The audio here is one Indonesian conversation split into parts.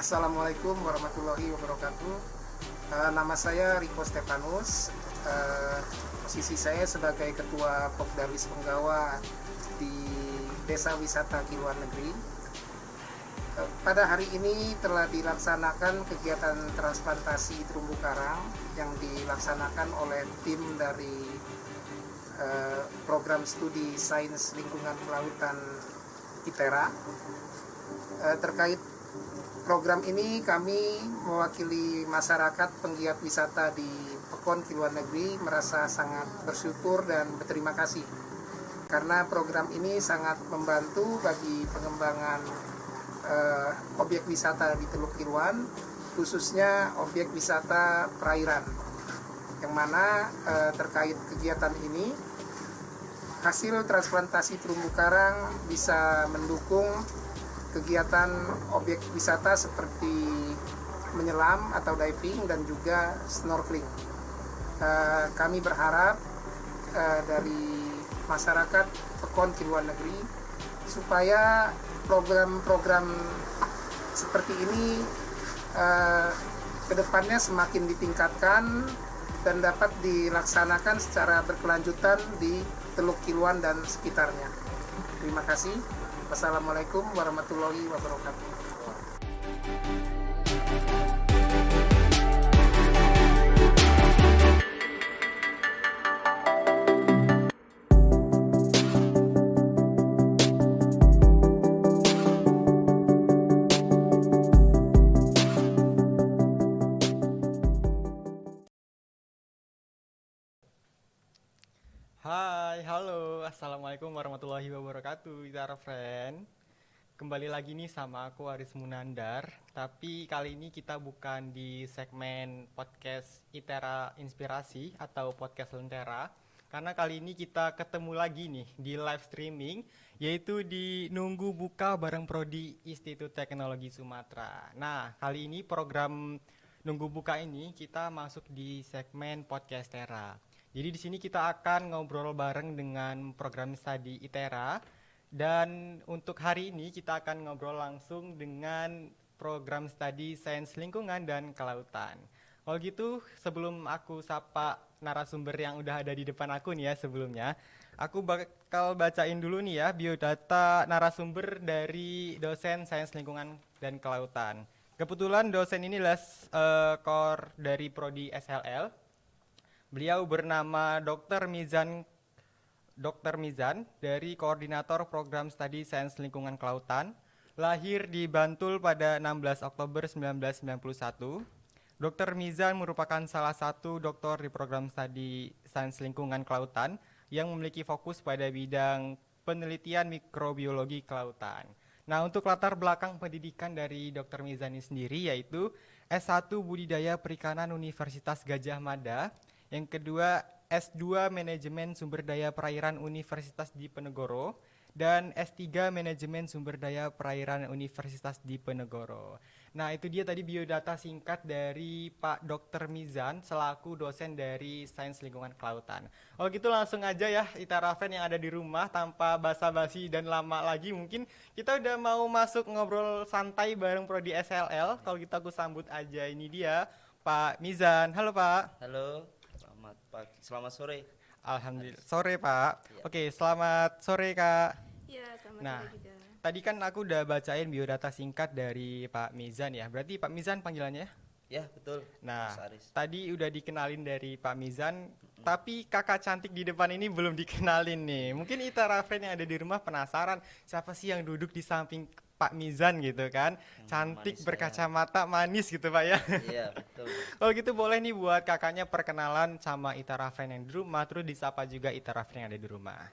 Assalamualaikum warahmatullahi wabarakatuh. Nama saya Riko Stefanus. Posisi saya sebagai Ketua Pokdarwis Penggawa di Desa Wisata Kiluan Negeri. Pada hari ini telah dilaksanakan kegiatan transplantasi terumbu karang yang dilaksanakan oleh tim dari program studi Sains Lingkungan Kelautan ITERA. Terkait program ini kami mewakili masyarakat penggiat wisata di Pekon Kiluan Negeri merasa sangat bersyukur dan berterima kasih karena program ini sangat membantu bagi pengembangan objek wisata di Teluk Kiluan, khususnya objek wisata perairan, yang mana terkait kegiatan ini hasil transplantasi terumbu karang bisa mendukung kegiatan objek wisata seperti menyelam atau diving dan juga snorkeling. Kami berharap dari masyarakat Pekon Kiluan Negeri supaya program-program seperti ini kedepannya semakin ditingkatkan dan dapat dilaksanakan secara berkelanjutan di Teluk Kiluan dan sekitarnya. Terima kasih. Wassalamualaikum warahmatullahi wabarakatuh. Hai, halo, assalamualaikum warahmatullahi wabarakatuh, Itara Friend. Kembali lagi nih sama aku Aris Munandar. Tapi kali ini kita bukan di segmen podcast Itera Inspirasi atau podcast Lentera, karena kali ini kita ketemu lagi nih di live streaming, yaitu di Nunggu Buka bareng Prodi Institut Teknologi Sumatera. Nah, kali ini program Nunggu Buka ini kita masuk di segmen podcastera. Jadi di sini kita akan ngobrol bareng dengan program studi ITERA, dan untuk hari ini kita akan ngobrol langsung dengan program studi Sains Lingkungan dan Kelautan. Kalau gitu sebelum aku sapa narasumber yang udah ada di depan aku nih ya sebelumnya, aku bakal bacain dulu nih ya biodata narasumber dari dosen Sains Lingkungan dan Kelautan. Kebetulan dosen ini core dari Prodi SLL. Beliau bernama Dr. Mizan dari Koordinator Program Studi Sains Lingkungan Kelautan. Lahir di Bantul pada 16 Oktober 1991. Dr. Mizan merupakan salah satu doktor di Program Studi Sains Lingkungan Kelautan yang memiliki fokus pada bidang penelitian mikrobiologi kelautan. Nah, untuk latar belakang pendidikan dari Dr. Mizan ini sendiri yaitu S1 Budidaya Perikanan Universitas Gadjah Mada, yang kedua S2 Manajemen Sumber Daya Perairan Universitas Diponegoro, dan S3 Manajemen Sumber Daya Perairan Universitas Diponegoro. Nah, itu dia tadi biodata singkat dari Pak Dr. Mizan selaku dosen dari Sains Lingkungan Kelautan. Oh gitu langsung aja ya Itara Friend yang ada di rumah, tanpa basa-basi dan lama lagi, mungkin kita udah mau masuk ngobrol santai bareng Prodi SLL. Kalau gitu aku sambut aja, ini dia Pak Mizan. Halo Pak. Halo, selamat pagi, selamat sore. Alhamdulillah. Sore Pak. Ya. Oke, selamat sore Kak. Iya, selamat Nah, sore juga. tadi kan aku udah bacain biodata singkat dari Pak Mizan ya. Berarti Pak Mizan panggilannya ya? Ya, betul. Nah, Mas Aris. tadi udah dikenalin dari Pak Mizan, tapi kakak cantik di depan ini belum dikenalin nih. Mungkin Itara Friend yang ada di rumah penasaran siapa sih yang duduk di samping Pak Mizan gitu kan. Cantik, manis berkacamata, manis gitu Pak ya. Iya, betul. Kalau gitu boleh nih buat kakaknya perkenalan sama Itara Friend yang di rumah, terus disapa juga Itara Friend yang ada di rumah.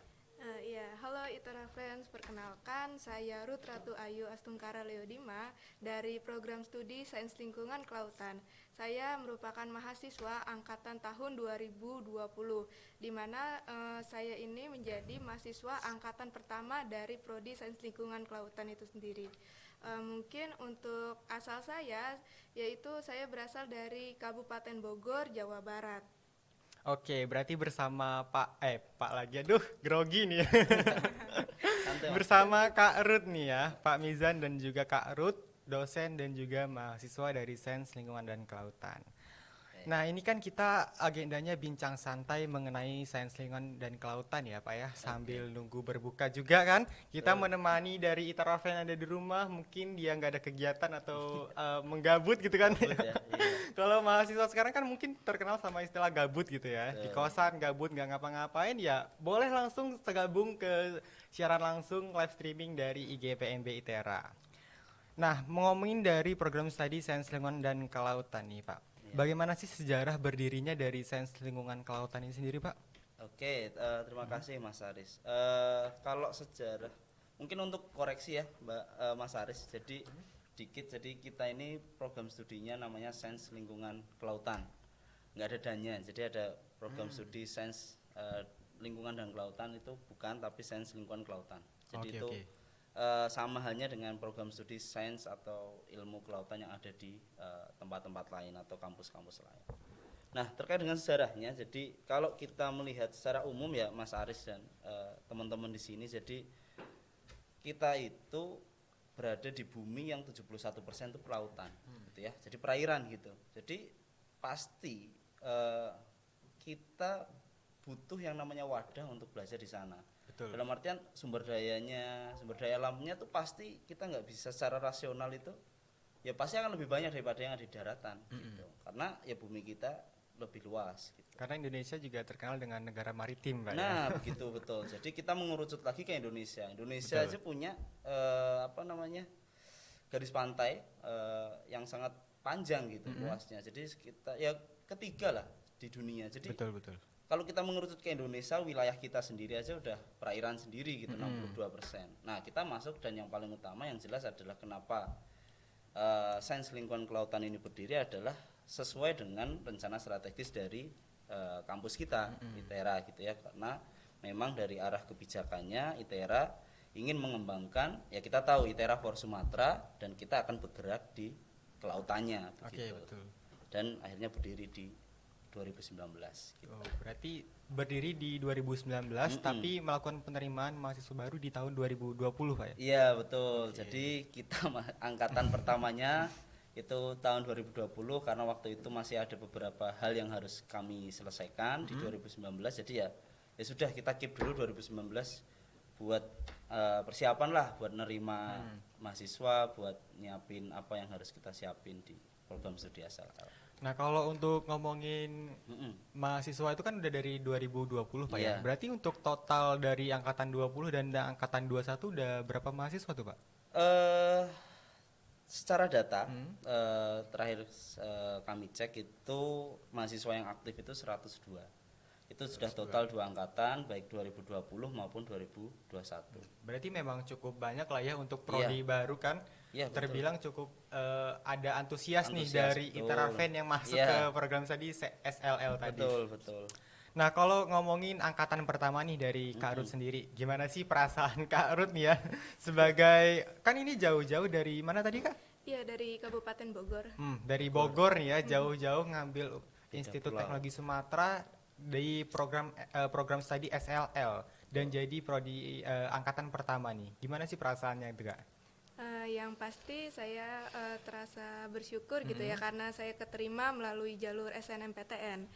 Iya, halo Itara Friends, perkenalkan saya Ruth Ratu Ayu Astungkara Leodima dari program studi Sains Lingkungan Kelautan. Saya merupakan mahasiswa angkatan tahun 2020, di mana saya ini menjadi mahasiswa angkatan pertama dari Prodi Sains Lingkungan Kelautan itu sendiri. Mungkin untuk asal saya, yaitu saya berasal dari Kabupaten Bogor, Jawa Barat. Oke, berarti bersama Pak lagi, aduh grogi nih ya. Santai, Mas. Bersama Kak Ruth nih ya, Pak Mizan dan juga Kak Ruth dosen dan juga mahasiswa dari Sains Lingkungan dan Kelautan. Nah, ini kan kita agendanya bincang santai mengenai sains lingkungan dan kelautan ya, Pak ya. Sambil nunggu berbuka juga kan. Kita menemani dari Itarafen yang ada di rumah, mungkin dia nggak ada kegiatan atau menggabut gitu kan. Gabut ya, iya. Kalau mahasiswa sekarang kan mungkin terkenal sama istilah gabut gitu ya. Di kosan gabut nggak ngapa-ngapain ya, boleh langsung tergabung ke siaran langsung live streaming dari IGPMB ITERA. Nah, ngomongin dari program studi Sains Lingkungan dan Kelautan nih, Pak. Bagaimana sih sejarah berdirinya dari Sains Lingkungan Kelautan ini sendiri, Pak? Oke, terima kasih Mas Aris. Kalau sejarah, mungkin untuk koreksi ya, Mas Aris. Jadi jadi kita ini program studinya namanya Sains Lingkungan Kelautan. Nggak ada dannya, jadi ada program studi Sains Lingkungan dan Kelautan itu bukan, tapi Sains Lingkungan Kelautan. Jadi itu sama halnya dengan program studi sains atau ilmu kelautan yang ada di tempat-tempat lain atau kampus-kampus lain. Nah, terkait dengan sejarahnya, jadi kalau kita melihat secara umum ya Mas Aris dan teman-teman di sini, jadi kita itu berada di bumi yang 71% itu pelautan, gitu ya. Jadi perairan gitu. Jadi pasti kita butuh yang namanya wadah untuk belajar di sana. Betul. Dalam artian sumber daya alamnya tuh pasti kita nggak bisa secara rasional itu, ya pasti akan lebih banyak daripada yang ada di daratan, gitu. Karena ya bumi kita lebih luas. Gitu. Karena Indonesia juga terkenal dengan negara maritim, Pak. Nah, begitu betul. Jadi kita mengerucut lagi ke Indonesia. Indonesia Betul. aja punya garis pantai yang sangat panjang gitu luasnya. Jadi kita ya ketiga lah di dunia. Jadi Betul. kalau kita mengerucut ke Indonesia, wilayah kita sendiri aja udah perairan sendiri gitu, 62%. Nah, kita masuk dan yang paling utama yang jelas adalah kenapa Sains Lingkungan Kelautan ini berdiri adalah sesuai dengan rencana strategis dari kampus kita, ITERA gitu ya. Karena memang dari arah kebijakannya ITERA ingin mengembangkan, ya kita tahu ITERA for Sumatera dan kita akan bergerak di kelautannya begitu. Betul. Dan akhirnya berdiri di 2019 gitu. Oh, berarti berdiri di 2019 tapi melakukan penerimaan mahasiswa baru di tahun 2020, Pak ya? Iya, betul. Jadi kita angkatan pertamanya itu tahun 2020 karena waktu itu masih ada beberapa hal yang harus kami selesaikan di 2019. Jadi ya sudah kita keep dulu 2019 buat persiapan lah buat nerima mahasiswa, buat nyiapin apa yang harus kita siapin di program studi SLL. Nah, kalau untuk ngomongin mahasiswa itu kan udah dari 2020, Pak ya. Iya. Berarti untuk total dari angkatan 20 dan angkatan 21 udah berapa mahasiswa tuh, Pak? Secara data terakhir kami cek itu mahasiswa yang aktif itu 102. Itu sudah total 2 angkatan baik 2020 maupun 2021. Berarti memang cukup banyak lah ya untuk prodi baru kan. Iya, Terbilang cukup ada antusias nih Antusias, dari betul. Iterafen yang masuk Iya. ke program tadi SLL tadi. Betul. Nah, kalau ngomongin angkatan pertama nih dari Kak Ruth sendiri, gimana sih perasaan Kak Ruth nih ya sebagai, kan ini jauh-jauh dari mana tadi, Kak? Iya, dari Kabupaten Bogor. Dari Bogor nih ya, jauh-jauh ngambil Institut pulau. Teknologi Sumatera di program studi SLL dan jadi prodi angkatan pertama nih. Gimana sih perasaannya itu, Kak? Yang pasti saya terasa bersyukur gitu ya karena saya keterima melalui jalur SNMPTN.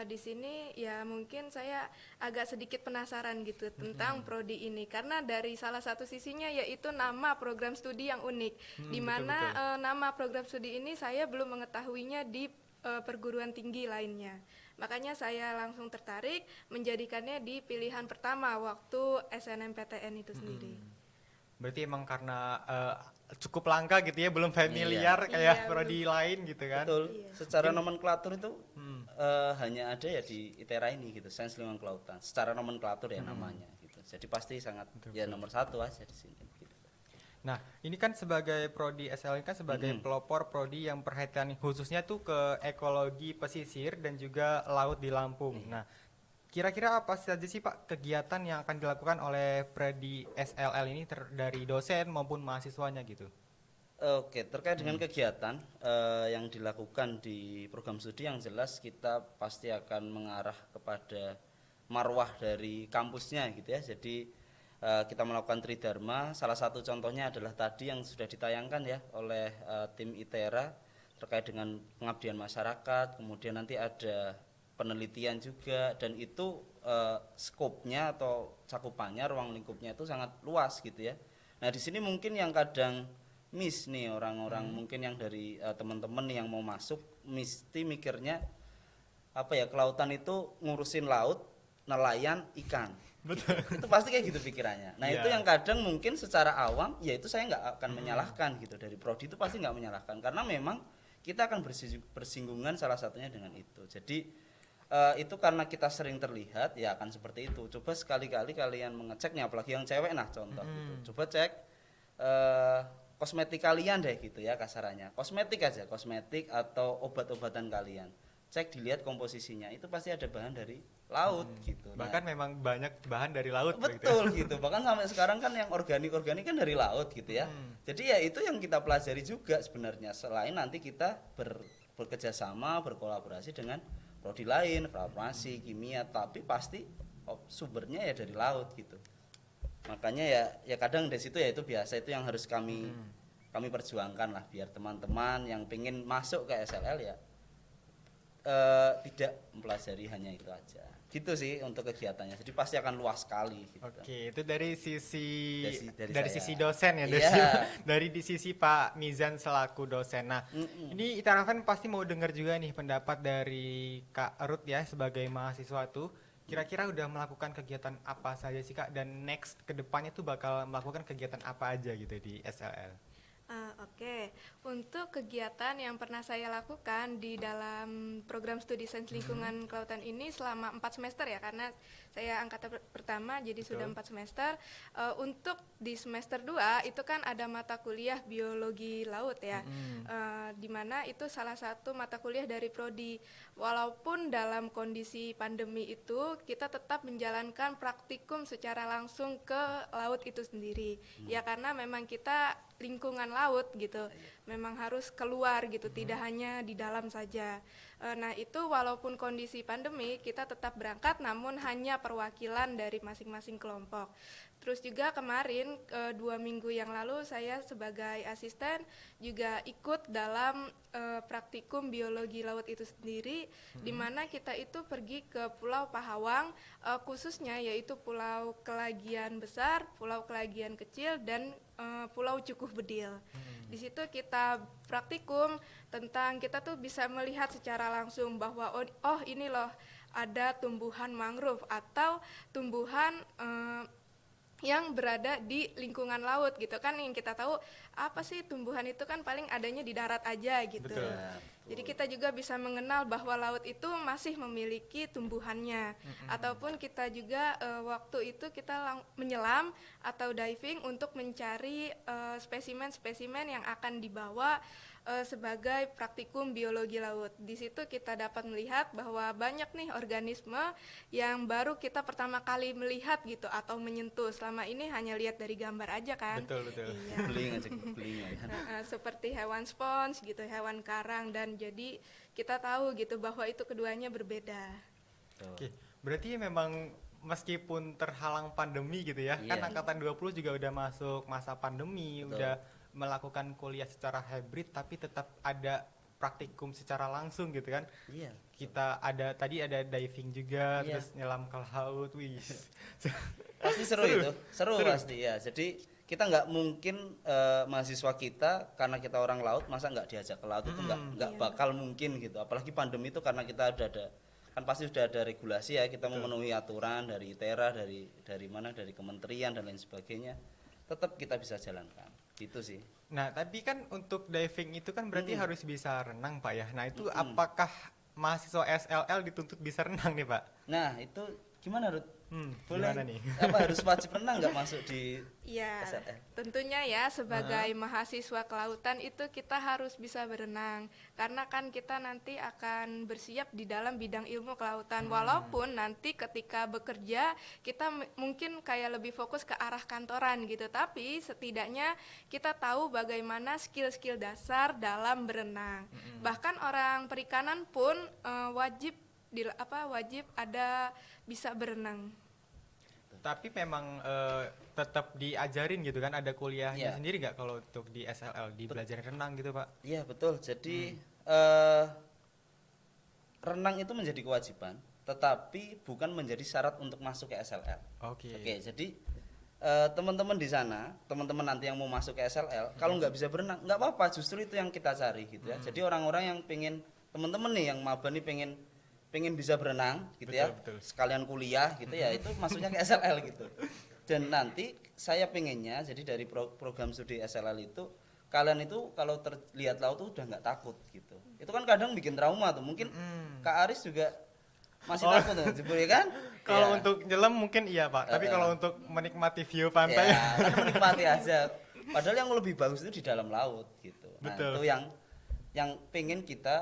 Di sini ya mungkin saya agak sedikit penasaran gitu tentang prodi ini karena dari salah satu sisinya yaitu nama program studi yang unik, di mana nama program studi ini saya belum mengetahuinya di perguruan tinggi lainnya. Makanya saya langsung tertarik menjadikannya di pilihan pertama waktu SNMPTN itu sendiri. Berarti emang karena cukup langka gitu ya, belum familiar kayak Iya, prodi lain gitu kan. Betul. Iya. Secara nomenklatur itu hanya ada ya di ITERA ini gitu, Sains Lingkungan Kelautan. Secara nomenklatur ya namanya gitu. Jadi pasti sangat ya nomor 1 aja di sini gitu. Nah, ini kan sebagai prodi SL kan sebagai pelopor prodi yang perhatian khususnya tuh ke ekologi pesisir dan juga laut di Lampung. Nah, kira-kira apa saja sih Pak kegiatan yang akan dilakukan oleh prodi SLL ini dari dosen maupun mahasiswanya gitu? Oke, terkait dengan kegiatan yang dilakukan di program studi yang jelas kita pasti akan mengarah kepada marwah dari kampusnya gitu ya. Jadi kita melakukan tridharma. Salah satu contohnya adalah tadi yang sudah ditayangkan ya oleh tim ITERA terkait dengan pengabdian masyarakat, kemudian nanti ada penelitian juga, dan itu skopnya atau cakupannya, ruang lingkupnya itu sangat luas gitu ya. Nah di sini mungkin yang kadang miss nih orang-orang mungkin yang dari teman-teman yang mau masuk mesti mikirnya apa ya, kelautan itu ngurusin laut, nelayan, ikan. Betul. Itu pasti kayak gitu pikirannya. Nah Iya. itu yang kadang mungkin secara awam ya itu saya nggak akan menyalahkan gitu, dari prodi itu pasti nggak menyalahkan karena memang kita akan bersinggungan salah satunya dengan itu. Jadi itu karena kita sering terlihat ya akan seperti itu. Coba sekali-kali kalian mengecek nih, apalagi yang cewek, nah contoh gitu. Coba cek kosmetik kalian deh gitu ya kasarannya. Kosmetik aja, kosmetik atau obat-obatan kalian. Cek dilihat komposisinya, itu pasti ada bahan dari laut gitu. Nah, Bahkan memang banyak bahan dari laut betul gitu. Bahkan sampai sekarang kan yang organik kan dari laut gitu ya. Jadi ya itu yang kita pelajari juga sebenarnya, selain nanti kita bekerja sama, berkolaborasi dengan prodi lain, farmasi, kimia, tapi pasti sumbernya ya dari laut gitu. Makanya ya kadang dari situ ya itu biasa, itu yang harus kami perjuangkan lah, biar teman-teman yang pengen masuk ke SLL ya tidak mempelajari hanya itu aja gitu sih untuk kegiatannya. Jadi pasti akan luas sekali gitu. Oke, itu dari sisi Dari sisi saya. dosen ya, Iya. dari di sisi Pak Mizan selaku dosen. Nah, ini Itarafen pasti mau dengar juga nih pendapat dari Kak Ruth ya sebagai mahasiswa tuh. Kira-kira udah melakukan kegiatan apa saja sih Kak, dan next ke depannya tuh bakal melakukan kegiatan apa aja gitu di SLL? Oke, untuk kegiatan yang pernah saya lakukan di dalam program studi sains lingkungan kelautan ini selama 4 semester ya, karena saya angkatan pertama jadi sudah 4 semester. Untuk di semester 2 itu kan ada mata kuliah biologi laut ya, di mana itu salah satu mata kuliah dari prodi. Walaupun dalam kondisi pandemi itu kita tetap menjalankan praktikum secara langsung ke laut itu sendiri, ya karena memang kita lingkungan laut gitu, memang harus keluar gitu, tidak hanya di dalam saja. Nah itu walaupun kondisi pandemi kita tetap berangkat, namun hanya perwakilan dari masing-masing kelompok. Terus juga kemarin 2 minggu yang lalu saya sebagai asisten juga ikut dalam praktikum biologi laut itu sendiri, di mana kita itu pergi ke Pulau Pahawang, khususnya yaitu Pulau Kelagian Besar, Pulau Kelagian Kecil, dan Pulau Cukuh Bedil. Di situ kita praktikum tentang, kita tuh bisa melihat secara langsung bahwa oh ini loh ada tumbuhan mangrove atau tumbuhan yang berada di lingkungan laut gitu kan. Yang kita tahu apa sih, tumbuhan itu kan paling adanya di darat aja gitu. Betul. Jadi kita juga bisa mengenal bahwa laut itu masih memiliki tumbuhannya. Ataupun kita juga waktu itu kita menyelam atau diving untuk mencari spesimen-spesimen yang akan dibawa sebagai praktikum biologi laut. Di situ kita dapat melihat bahwa banyak nih organisme yang baru kita pertama kali melihat gitu atau menyentuh. Selama ini hanya lihat dari gambar aja kan. Betul. Iya. Beling aja, beling ya. Seperti hewan spons gitu, hewan karang, dan jadi kita tahu gitu bahwa itu keduanya berbeda. Oke, berarti memang meskipun terhalang pandemi gitu ya, kan Iya. angkatan 20 juga udah masuk masa pandemi, Betul. udah melakukan kuliah secara hybrid tapi tetap ada praktikum secara langsung gitu kan. Iya. Kita tadi ada diving juga, Iya. terus nyelam ke laut, wih. Pasti seru itu, seru pasti ya. Jadi kita nggak mungkin mahasiswa kita karena kita orang laut masa nggak diajak ke laut, itu nggak Iya. bakal mungkin gitu. Apalagi pandemi itu karena kita ada kan pasti sudah ada regulasi ya, kita memenuhi aturan dari ITERA, dari mana, dari kementerian dan lain sebagainya, tetap kita bisa jalankan gitu sih. Nah, tapi kan untuk diving itu kan berarti harus bisa renang, Pak ya. Nah, itu apakah mahasiswa SLL dituntut bisa renang nih, Pak? Nah itu gimana Ruth? Boleh Gimana nih? apa harus wajib renang nggak masuk di Iya, SLL? tentunya ya sebagai mahasiswa kelautan itu kita harus bisa berenang, karena kan kita nanti akan bersiap di dalam bidang ilmu kelautan. Walaupun nanti ketika bekerja kita mungkin kayak lebih fokus ke arah kantoran gitu, tapi setidaknya kita tahu bagaimana skill-skill dasar dalam berenang. Bahkan orang perikanan pun wajib wajib ada bisa berenang. Tapi memang tetap diajarin gitu kan, ada kuliahnya Iya. sendiri nggak kalau untuk di SLL, di belajar renang gitu Pak? Iya betul. Jadi renang itu menjadi kewajiban, tetapi bukan menjadi syarat untuk masuk ke SLL. Oke. Oke, jadi teman-teman di sana, teman-teman nanti yang mau masuk ke SLL, kalau nggak bisa berenang, nggak apa-apa, justru itu yang kita cari gitu ya. Jadi orang-orang yang pengen, teman-teman nih yang maba nih pengen bisa berenang gitu ya, Betul. sekalian kuliah gitu ya, itu masuknya ke SLL gitu. Dan nanti saya pengennya, jadi dari program studi SLL itu, kalian itu kalau terlihat laut tuh udah nggak takut gitu. Itu kan kadang bikin trauma tuh, mungkin Kak Aris juga masih takut tuh, jebul ya kan? Kalau Ya. untuk nyelam mungkin iya Pak, tapi kalau untuk menikmati view pantai Ya, kan menikmati aja. Padahal yang lebih bagus itu di dalam laut gitu. Nah, Betul. itu yang pengen kita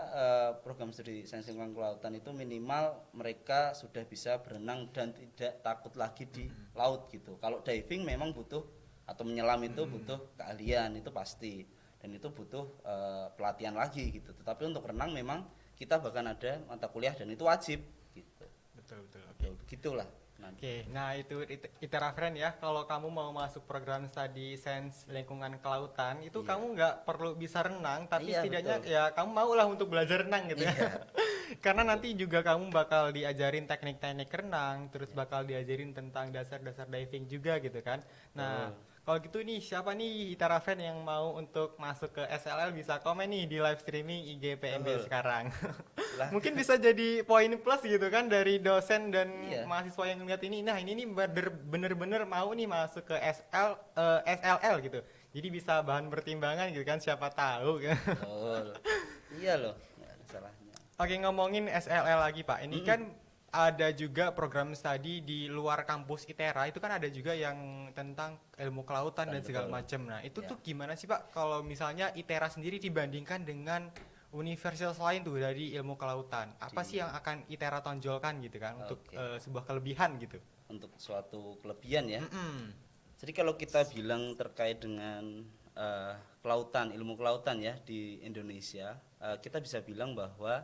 program studi sains lingkungan kelautan itu minimal mereka sudah bisa berenang dan tidak takut lagi di laut gitu. Kalau diving memang butuh atau menyelam itu butuh keahlian, itu pasti. Dan itu butuh pelatihan lagi gitu. Tetapi untuk renang memang kita bahkan ada mata kuliah dan itu wajib gitu. Betul. Ya, begitulah nanti. Oke, nah itu ITERA Friend ya. Kalau kamu mau masuk program studi sains lingkungan kelautan, itu Iya. kamu nggak perlu bisa renang, tapi Iya, setidaknya betul. ya kamu mau lah untuk belajar renang gitu ya. Iya. Karena nanti juga kamu bakal diajarin teknik-teknik renang, terus bakal diajarin tentang dasar-dasar diving juga gitu kan. Nah, kalau gitu nih siapa nih ITERA Friend yang mau untuk masuk ke SLL bisa komen nih di live streaming IG PMB Betul. sekarang. Lah. Mungkin bisa jadi poin plus gitu kan dari dosen dan Iya. mahasiswa yang ngeliat ini. Nah, ini nih bener-bener mau nih masuk ke SLL gitu. Jadi bisa bahan pertimbangan gitu kan, siapa tahu kan. Betul. Iya loh, nggak ada salahnya. Oke, ngomongin SLL lagi Pak. Ini kan ada juga program studi di luar kampus ITERA, itu kan ada juga yang tentang ilmu kelautan dan segala Betul. macam. Nah, itu Ya. tuh gimana sih Pak kalau misalnya ITERA sendiri dibandingkan dengan universitas lain tuh dari ilmu kelautan? Apa sih yang akan ITERA tonjolkan gitu kan untuk Oke. sebuah kelebihan gitu? Untuk suatu kelebihan ya. Mm-mm. Jadi kalau kita bilang terkait dengan kelautan, ilmu kelautan ya di Indonesia, kita bisa bilang bahwa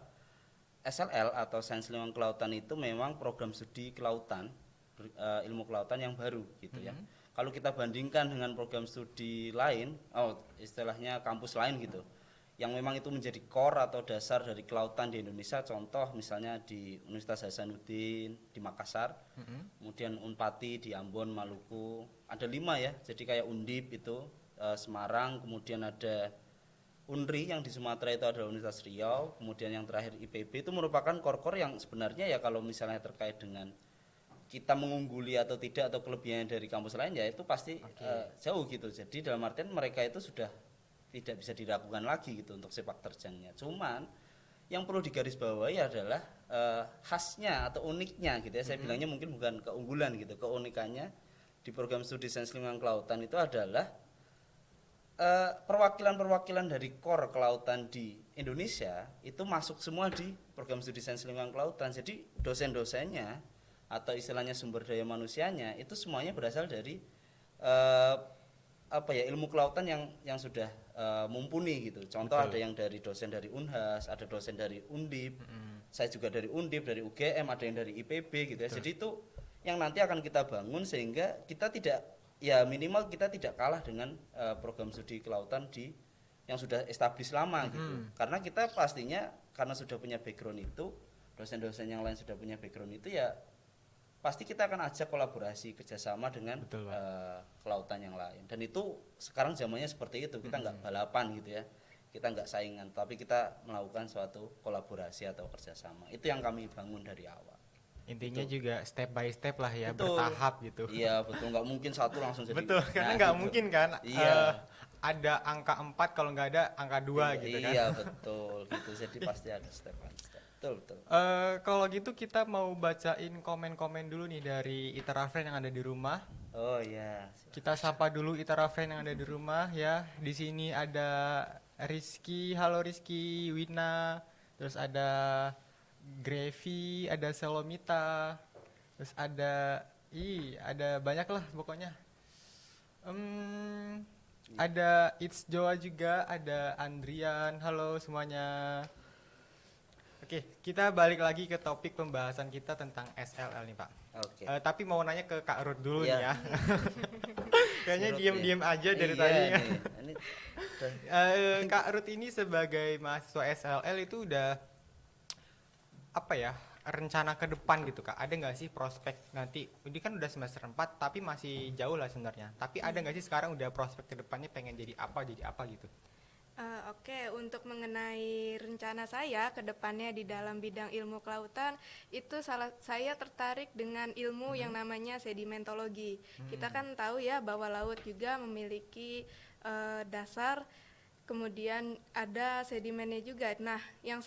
SLL atau Sains Lingkungan Kelautan itu memang program studi kelautan, ilmu kelautan yang baru gitu ya. Kalau kita bandingkan dengan program studi lain, istilahnya kampus lain gitu, yang memang itu menjadi core atau dasar dari kelautan di Indonesia, contoh misalnya di Universitas Hasanuddin di Makassar, kemudian Unpati di Ambon, Maluku, ada 5 ya, jadi kayak Undip itu Semarang, kemudian ada Unri yang di Sumatera itu adalah Universitas Riau, kemudian yang terakhir IPB, itu merupakan core-core yang sebenarnya ya kalau misalnya terkait dengan kita mengungguli atau tidak atau kelebihan dari kampus lain ya itu pasti jauh gitu. Jadi dalam artian mereka itu sudah tidak bisa diragukan lagi gitu untuk sepak terjangnya. Cuman yang perlu digarisbawahi adalah khasnya atau uniknya gitu ya. Saya bilangnya mungkin bukan keunggulan gitu, keunikannya di program studi sains lingkungan kelautan itu adalah perwakilan-perwakilan dari core kelautan di Indonesia itu masuk semua di program studi sains lingkungan kelautan. Jadi dosen-dosennya atau istilahnya sumber daya manusianya itu semuanya berasal dari ilmu kelautan yang sudah mumpuni gitu. Contoh Betul. ada yang dari dosen dari Unhas, ada dosen dari Undip, saya juga dari Undip, dari UGM, ada yang dari IPB gitu ya. Jadi itu yang nanti akan kita bangun sehingga kita tidak, ya minimal kita tidak kalah dengan program studi kelautan yang sudah established lama gitu. Karena kita pastinya karena sudah punya background itu, dosen-dosen yang lain sudah punya background itu ya pasti kita akan ajak kolaborasi kerjasama dengan Betul, Pak. kelautan yang lain. Dan itu sekarang zamannya seperti itu, kita nggak balapan gitu ya, kita nggak saingan, tapi kita melakukan suatu kolaborasi atau kerjasama. Itu yang kami bangun dari awal. Intinya Betul. juga step by step lah ya, Betul. bertahap gitu. Iya betul, nggak mungkin satu langsung jadi. Betul, karena Nah, nggak gitu. mungkin kan Iya. ada angka 4 kalau nggak ada angka 2 gitu kan. Iya betul gitu, jadi pasti ada step by step. Betul. Kalau gitu kita mau bacain komen-komen dulu nih dari ITERA Friend yang ada di rumah. Oh iya. Kita sapa dulu ITERA Friend yang ada di rumah ya. Di sini ada Rizky, halo Rizky, Wina, terus ada Grevi, ada Selomita, terus ada banyak lah pokoknya. Ada It's Joa juga, ada Andrian, halo semuanya. Oke, kita balik lagi ke topik pembahasan kita tentang SLL nih Pak. Oke. Tapi mau nanya ke Kak Ruth dulu Iya. nih ya. Kayaknya Surut diem-diem ya. aja dari Iya tadi. nih, ini Kak Ruth ini sebagai mahasiswa SLL itu udah apa ya, rencana ke depan gitu Kak? Ada nggak sih prospek nanti? Ini kan udah semester 4 tapi masih jauh lah sebenarnya. Tapi ada nggak sih sekarang udah prospek ke depannya pengen jadi apa gitu? Oke, untuk mengenai rencana saya ke depannya di dalam bidang ilmu kelautan, itu saya tertarik dengan ilmu yang namanya sedimentologi. Kita kan tahu ya bahwa laut juga memiliki dasar, kemudian ada sedimennya juga. Nah, yang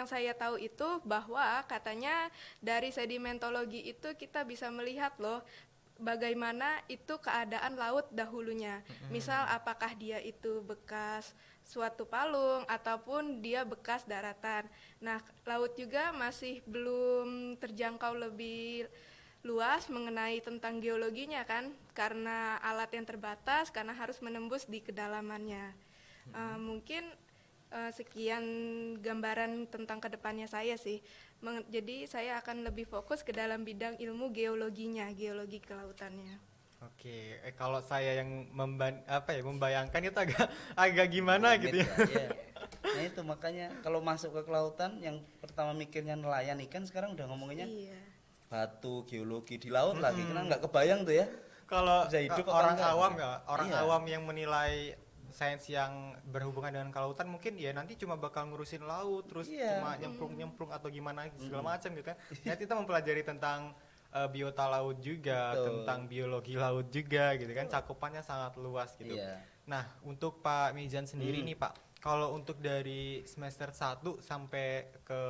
saya tahu itu bahwa katanya dari sedimentologi itu kita bisa melihat loh bagaimana itu keadaan laut dahulunya. Misal apakah dia itu bekas suatu palung ataupun dia bekas daratan. Nah, laut juga masih belum terjangkau lebih luas mengenai tentang geologinya kan, karena alat yang terbatas, karena harus menembus di kedalamannya. Mungkin sekian gambaran tentang kedepannya saya sih. Jadi saya akan lebih fokus ke dalam bidang ilmu geologinya, geologi kelautannya. Oke, kalau saya yang membayangkan itu agak gimana rumit gitu ya. Iya. Nah itu makanya kalau masuk ke kelautan yang pertama mikirnya nelayan ikan, sekarang udah ngomonginnya Iya. batu, geologi di laut lagi. Karena nggak kebayang tuh ya. Kalau Bisa hidup apa orang enggak? awam ya, orang Iya. awam yang menilai sains yang berhubungan dengan kelautan mungkin ya nanti cuma bakal ngurusin laut terus Iya. cuma nyemplung atau gimana segala macam gitu kan. Nanti kita mempelajari tentang biota laut juga, Betul. tentang biologi laut juga gitu kan. Cakupannya sangat luas gitu. Iya. Nah, untuk Pak Mizan sendiri nih Pak, kalau untuk dari semester 1 sampai ke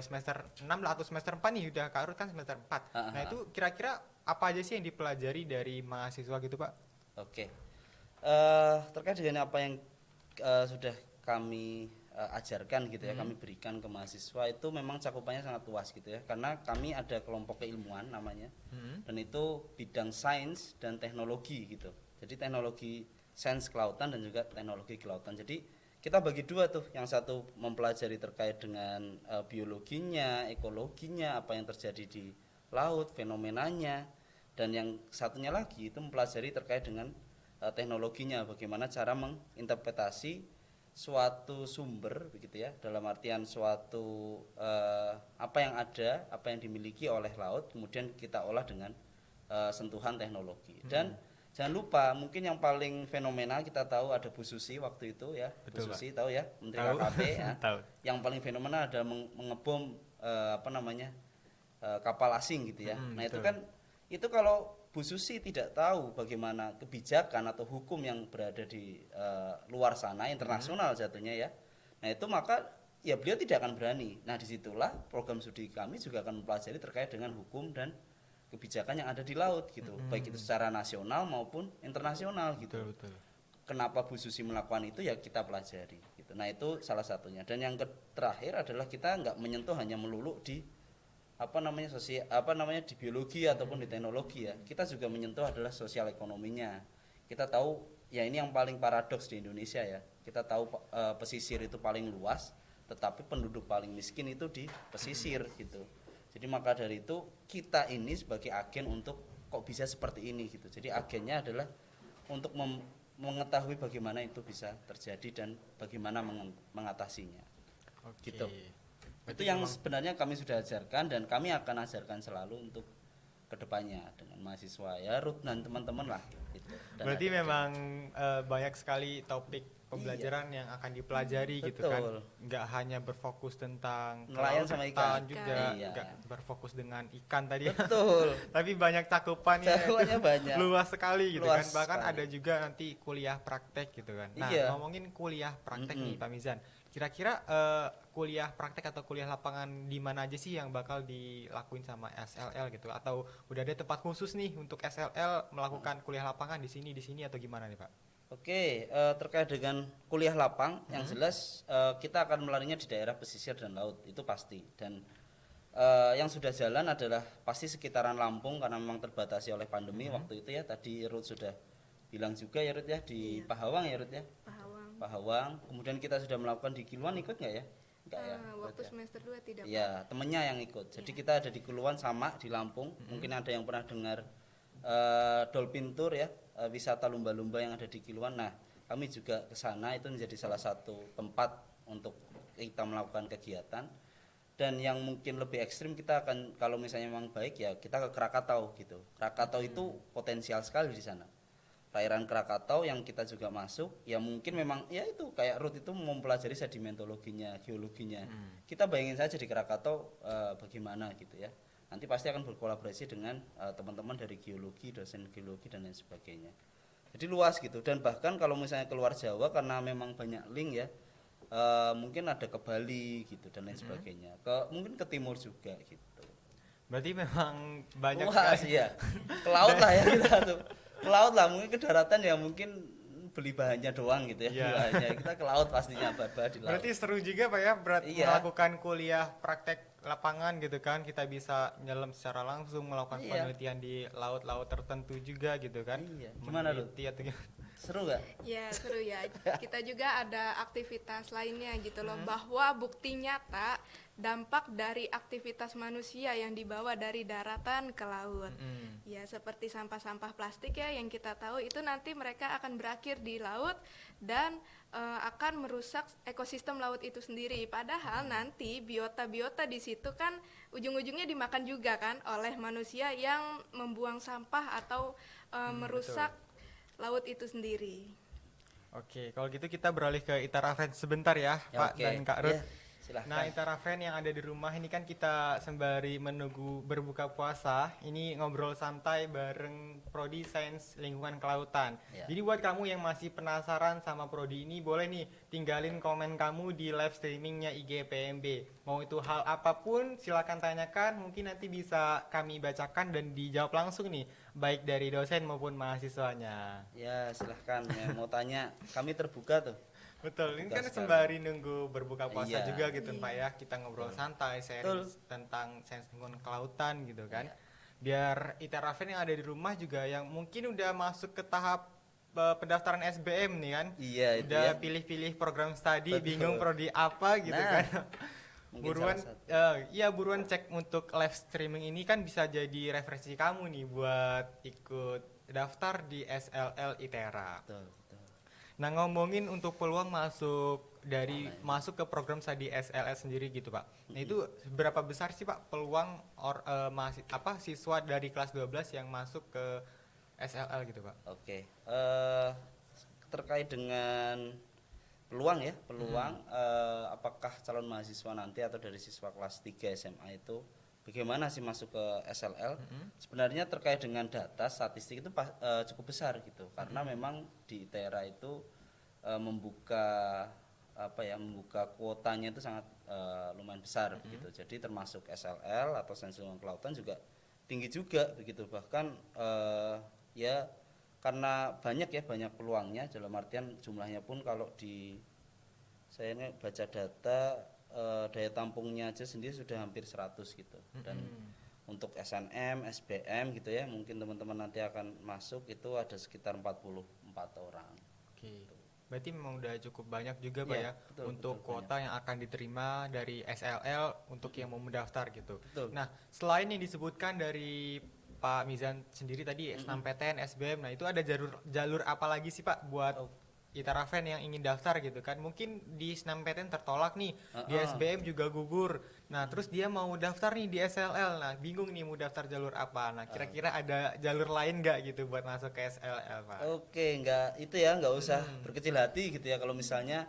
semester 6 lah atau semester 4 nih, udah Kak Ruth kan semester 4. Nah, itu kira-kira apa aja sih yang dipelajari dari mahasiswa gitu Pak? Oke. Terkait dengan apa yang sudah kami ajarkan gitu ya, kami berikan ke mahasiswa, itu memang cakupannya sangat luas gitu ya, karena kami ada kelompok keilmuan namanya, dan itu bidang sains dan teknologi gitu. Jadi teknologi sains kelautan dan juga teknologi kelautan. Jadi kita bagi dua tuh, yang satu mempelajari terkait dengan biologinya, ekologinya, apa yang terjadi di laut, fenomenanya, dan yang satunya lagi itu mempelajari terkait dengan teknologinya, bagaimana cara menginterpretasi suatu sumber begitu ya, dalam artian suatu apa yang ada, apa yang dimiliki oleh laut, kemudian kita olah dengan sentuhan teknologi. Dan jangan lupa, mungkin yang paling fenomenal kita tahu ada Bu Susi waktu itu ya. Betul, Bu Susi tahu ya, Menteri Tahu. KKP ya. Tahu. Yang paling fenomenal adalah mengebom kapal asing gitu ya. Nah, itu betul. kan, itu kalau Bu Susi tidak tahu bagaimana kebijakan atau hukum yang berada di luar sana, internasional jatuhnya ya, nah itu maka ya beliau tidak akan berani. Nah, disitulah program studi kami juga akan mempelajari terkait dengan hukum dan kebijakan yang ada di laut gitu, baik itu secara nasional maupun internasional gitu. Betul. Kenapa Bu Susi melakukan itu ya kita pelajari gitu. Nah, itu salah satunya. Dan yang terakhir adalah kita nggak menyentuh hanya melulu di di biologi ataupun di teknologi ya. Kita juga menyentuh adalah sosial ekonominya. Kita tahu ya, ini yang paling paradoks di Indonesia ya. Kita tahu pesisir itu paling luas, tetapi penduduk paling miskin itu di pesisir gitu. Jadi maka dari itu kita ini sebagai agen untuk kok bisa seperti ini gitu. Jadi agennya adalah untuk mengetahui bagaimana itu bisa terjadi dan bagaimana mengatasinya. Oke. Gitu. Berarti Itu yang memang- sebenarnya kami sudah ajarkan dan kami akan ajarkan selalu untuk kedepannya dengan mahasiswa ya, Ruth dan teman-teman lah gitu. Dan Berarti adik-adik. memang banyak sekali topik pembelajaran yang akan dipelajari gitu kan. Betul. Nggak hanya berfokus tentang Nelayan sama kelautan ikan. juga, Iya. nggak berfokus dengan ikan tadi. Betul. Tapi banyak cakupannya. Cakupannya banyak. Luas sekali gitu Luas kan. Bahkan sekali. ada juga nanti kuliah praktek gitu kan. Nah, Iya. ngomongin kuliah praktek nih Pak Mizan. Kira-kira kuliah praktek atau kuliah lapangan di mana aja sih yang bakal dilakuin sama SLL gitu? Atau udah ada tempat khusus nih untuk SLL melakukan kuliah lapangan di sini atau gimana nih Pak? Oke, terkait dengan kuliah lapang, yang jelas kita akan melarinya di daerah pesisir dan laut, itu pasti. Dan yang sudah jalan adalah pasti sekitaran Lampung, karena memang terbatasi oleh pandemi waktu itu ya. Tadi Ruth sudah bilang juga ya Ruth ya, di Pahawang ya Ruth ya. Pahawang. Pahawang. Kemudian kita sudah melakukan di Kiluan, ikut nggak ya? Enggak ya? Waktu Berarti ya? semester 2 tidak. Iya, temennya yang ikut. Jadi kita ada di Kuluan sama di Lampung. Mungkin ada yang pernah dengar Dolphin Tour ya, wisata lumba-lumba yang ada di Kiluan. Nah, kami juga ke sana, itu menjadi salah satu tempat untuk kita melakukan kegiatan. Dan yang mungkin lebih ekstrim kita akan, kalau misalnya memang baik ya, kita ke Krakatau gitu. Krakatau itu potensial sekali di sana. Perairan Krakatau yang kita juga masuk, ya mungkin memang ya itu kayak Ruth itu mempelajari sedimentologinya, geologinya. Kita bayangin saja di Krakatau bagaimana gitu ya. Nanti pasti akan berkolaborasi dengan teman-teman dari geologi, dosen geologi dan lain sebagainya. Jadi luas gitu, dan bahkan kalau misalnya keluar Jawa karena memang banyak link ya, mungkin ada ke Bali gitu dan lain sebagainya. Mungkin ke timur juga gitu. Berarti memang banyak Luas sekali. ya. Ke laut lah ya kita tuh. Ke laut lah, mungkin ke daratan ya mungkin beli bahannya doang gitu ya. Iya. Bahannya. Kita ke laut pastinya bah di laut. Berarti seru juga Pak ya Iya. melakukan kuliah praktek lapangan gitu kan, kita bisa nyelam secara langsung melakukan Iya. penelitian di laut-laut tertentu juga gitu kan. Iya. Gimana, Lut? Meneliti atau gimana? Seru gak? Ya seru ya. Kita juga ada aktivitas lainnya gitu loh, bahwa bukti nyata dampak dari aktivitas manusia yang dibawa dari daratan ke laut. Ya seperti sampah-sampah plastik ya yang kita tahu itu nanti mereka akan berakhir di laut dan akan merusak ekosistem laut itu sendiri. Padahal nanti biota-biota di situ kan ujung-ujungnya dimakan juga kan oleh manusia yang membuang sampah atau merusak laut itu sendiri. Oke, kalau gitu kita beralih ke Itara Friends sebentar ya, Pak oke. dan Kak Ruth. Iya, silahkan. Nah, Itara Friends yang ada di rumah ini kan kita sembari menunggu berbuka puasa, ini ngobrol santai bareng Prodi Sains Lingkungan Kelautan. Ya. Jadi buat kamu yang masih penasaran sama prodi ini, boleh nih tinggalin komen kamu di live streamingnya IG PMB. Mau itu hal apapun, silakan tanyakan, mungkin nanti bisa kami bacakan dan dijawab langsung nih, baik dari dosen maupun mahasiswanya. Ya, silahkan yang mau tanya, kami terbuka tuh. Betul, ini Betul kan sekali. sembari nunggu berbuka puasa Iya. juga gitu Pak ya, kita ngobrol santai, sharing Betul. tentang sains lingkungan kelautan gitu kan. Iya. Biar Itarafen yang ada di rumah juga yang mungkin udah masuk ke tahap pendaftaran SBM nih kan. Iya, itu Udah ya. pilih-pilih program studi, Betul. bingung prodi apa gitu Nah, kan. mungkin Buruan salah satu. iya buruan cek untuk live streaming ini kan bisa jadi referensi kamu nih buat ikut daftar di SLL ITERA. Betul, betul. Nah ngomongin untuk peluang masuk ke program studi SLS sendiri gitu Pak. Nah itu berapa besar sih Pak peluang siswa dari kelas 12 yang masuk ke SLL gitu Pak? Oke. Terkait dengan peluang ya, apakah calon mahasiswa nanti atau dari siswa kelas 3 SMA itu bagaimana sih masuk ke SLL? Sebenarnya terkait dengan data statistik itu cukup besar gitu, karena memang di ITERA itu membuka kuotanya itu sangat lumayan besar begitu. Jadi termasuk SLL atau Sains Lingkungan Kelautan juga tinggi juga begitu. Bahkan ya karena banyak peluangnya, dalam artian jumlahnya pun kalau saya ini baca data daya tampungnya aja sendiri sudah hampir 100 gitu. Dan untuk SNM, SBM gitu ya, mungkin teman-teman nanti akan masuk itu ada sekitar 44 orang. Oke. Berarti memang udah cukup banyak juga Pak Iya, ya betul, untuk betul, kuota yang akan diterima dari SLL untuk yang mau mendaftar gitu. Betul. Nah, selain yang disebutkan dari Pak Mizan sendiri tadi SNMPTN, SBM, nah itu ada jalur apa lagi sih Pak buat Itarafen yang ingin daftar gitu kan? Mungkin di SNMPTN tertolak nih, di SBM juga gugur. Nah, terus dia mau daftar nih di SLL. Nah, bingung nih mau daftar jalur apa. Nah, kira-kira ada jalur lain nggak gitu buat masuk ke SLL Pak? Oke, nggak usah berkecil hati gitu ya kalau misalnya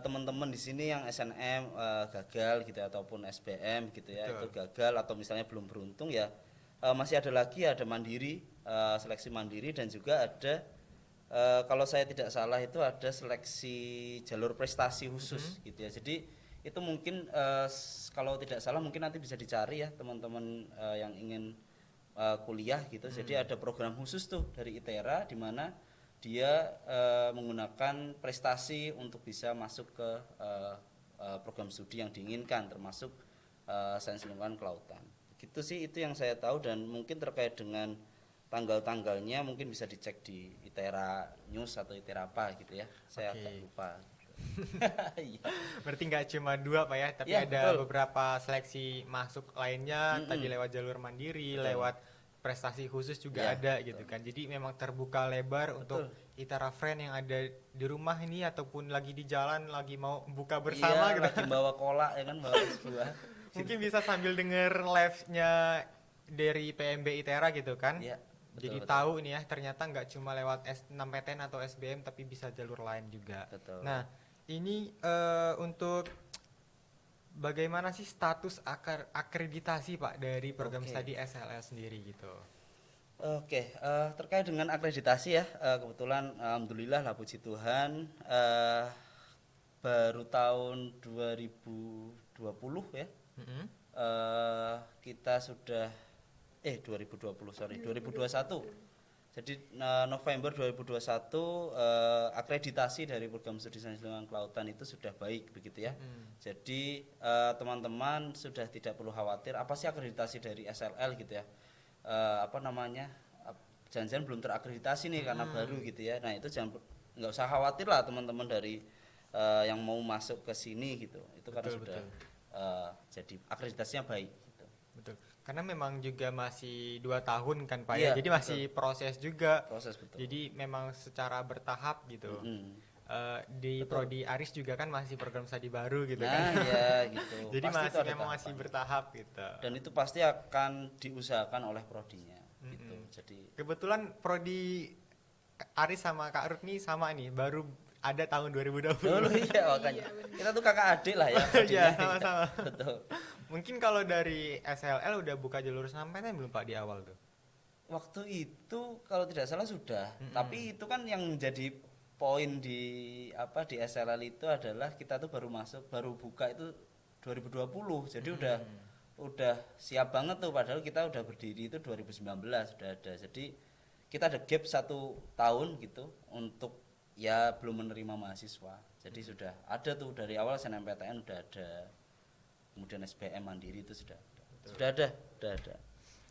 teman-teman di sini yang SNM gagal gitu ya, ataupun SBM gitu ya, itu gagal atau misalnya belum beruntung ya, masih ada lagi, ada mandiri, seleksi mandiri, dan juga ada kalau saya tidak salah itu ada seleksi jalur prestasi khusus gitu ya. Jadi itu mungkin kalau tidak salah mungkin nanti bisa dicari ya teman-teman yang ingin kuliah gitu. Jadi ada program khusus tuh dari ITERA di mana dia menggunakan prestasi untuk bisa masuk ke program studi yang diinginkan, termasuk sains lingkungan kelautan. Gitu sih, itu yang saya tahu. Dan mungkin terkait dengan tanggal-tanggalnya mungkin bisa dicek di ITERA News atau ITERA apa gitu ya. Saya agak lupa. Iya. Berarti nggak cuma 2 Pak ya, tapi Iya, ada betul. beberapa seleksi masuk lainnya, Mm-mm. tadi lewat jalur mandiri, Betul. lewat prestasi khusus juga Iya, ada betul. gitu kan. Jadi memang terbuka lebar untuk Itara Friend yang ada di rumah ini ataupun lagi di jalan lagi mau buka bersama Iya, gitu. lagi bawa kolak ya kan, bawa es buah. Mungkin bisa sambil denger live-nya dari PMB Itera gitu kan. Iya, Jadi betul. tahu ini ya ternyata nggak cuma lewat S6PTN atau SBM tapi bisa jalur lain juga. Betul. Nah, ini untuk bagaimana sih status akreditasi Pak dari program Oke. studi SLL sendiri gitu? Oke, terkait dengan akreditasi ya, kebetulan alhamdulillah lah puji Tuhan, baru tahun 2020 ya, Mm-mm. kita sudah 2020 sorry 2021. Jadi November 2021 akreditasi dari program studi sains lingkungan kelautan itu sudah baik begitu ya. Jadi teman-teman sudah tidak perlu khawatir apa sih akreditasi dari SLL gitu ya. Jangan-jangan belum terakreditasi nih karena baru gitu ya. Nah, itu nggak usah khawatir lah teman-teman dari yang mau masuk ke sini gitu. Itu karena Betul, sudah jadi akreditasinya baik gitu. Betul. Karena memang juga masih 2 tahun kan Pak Iya, ya. Jadi masih proses juga. Proses betul. Jadi memang secara bertahap gitu. Mm. Di Betul. Prodi Aris juga kan masih program studi baru gitu Nah, kan. ya gitu. Jadi Pasti itu masih ada memang masih tahapannya. bertahap gitu. Dan itu pasti akan diusahakan oleh prodinya gitu. Jadi Kebetulan Prodi Aris sama Kak Ruth nih sama nih, baru ada tahun 2020. dulu iya makanya. Kita tuh kakak adik lah ya. Iya, prodinya. sama-sama. Betul. Mungkin kalau dari SLL udah buka jalur sampai belum Pak di awal tuh? Waktu itu kalau tidak salah sudah, tapi itu kan yang menjadi poin di di SLL itu adalah kita tuh baru buka itu 2020. Jadi udah siap banget tuh, padahal kita udah berdiri itu 2019 sudah ada. Jadi kita ada gap 1 tahun gitu untuk ya belum menerima mahasiswa. Jadi sudah ada tuh dari awal SNMPTN udah ada. Kemudian SBM mandiri itu sudah ada.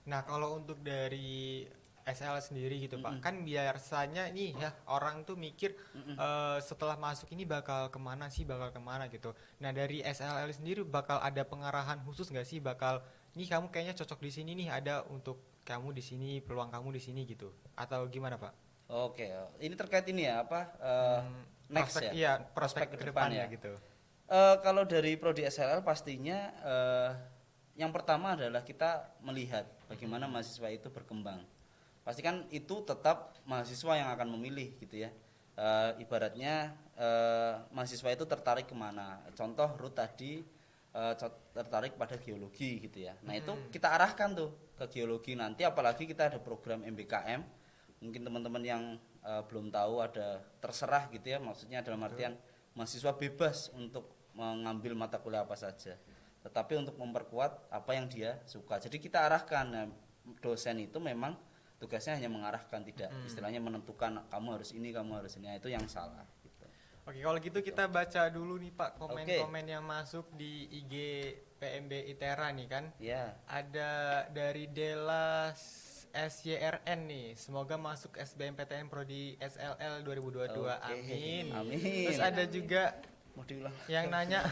Nah, kalau untuk dari SL sendiri gitu Pak, kan biasanya nih ya orang tuh mikir setelah masuk ini bakal kemana gitu. Nah, dari SLL sendiri bakal ada pengarahan khusus nggak sih, bakal nih kamu kayaknya cocok di sini nih, ada untuk kamu di sini, peluang kamu di sini gitu, atau gimana Pak? Oke, ini terkait ini ya next prospek, ya. iya, prospek ke depannya ya. gitu. Kalau dari prodi SLL pastinya yang pertama adalah kita melihat bagaimana mahasiswa itu berkembang. Pasti kan itu tetap mahasiswa yang akan memilih gitu ya. Ibaratnya mahasiswa itu tertarik kemana. Contoh Ruth tadi tertarik pada geologi gitu ya. Nah itu kita arahkan tuh ke geologi nanti, apalagi kita ada program MBKM. Mungkin teman-teman yang belum tahu ada terserah gitu ya, maksudnya dalam artian mahasiswa bebas untuk mengambil mata kuliah apa saja, tetapi untuk memperkuat apa yang dia suka. Jadi kita arahkan. Nah, dosen itu memang tugasnya hanya mengarahkan, tidak istilahnya menentukan kamu harus ini, kamu harus ini. Nah, itu yang salah gitu. Oke, kalau gitu kita baca dulu nih Pak Oke. komen-komen yang masuk di IG PMB Itera nih kan. Ya, Ada dari Dela SYRN nih, semoga masuk SBMPTN Prodi SLL 2022. Oke. Amin. Amin. Terus ada juga mau diulang. yang nanya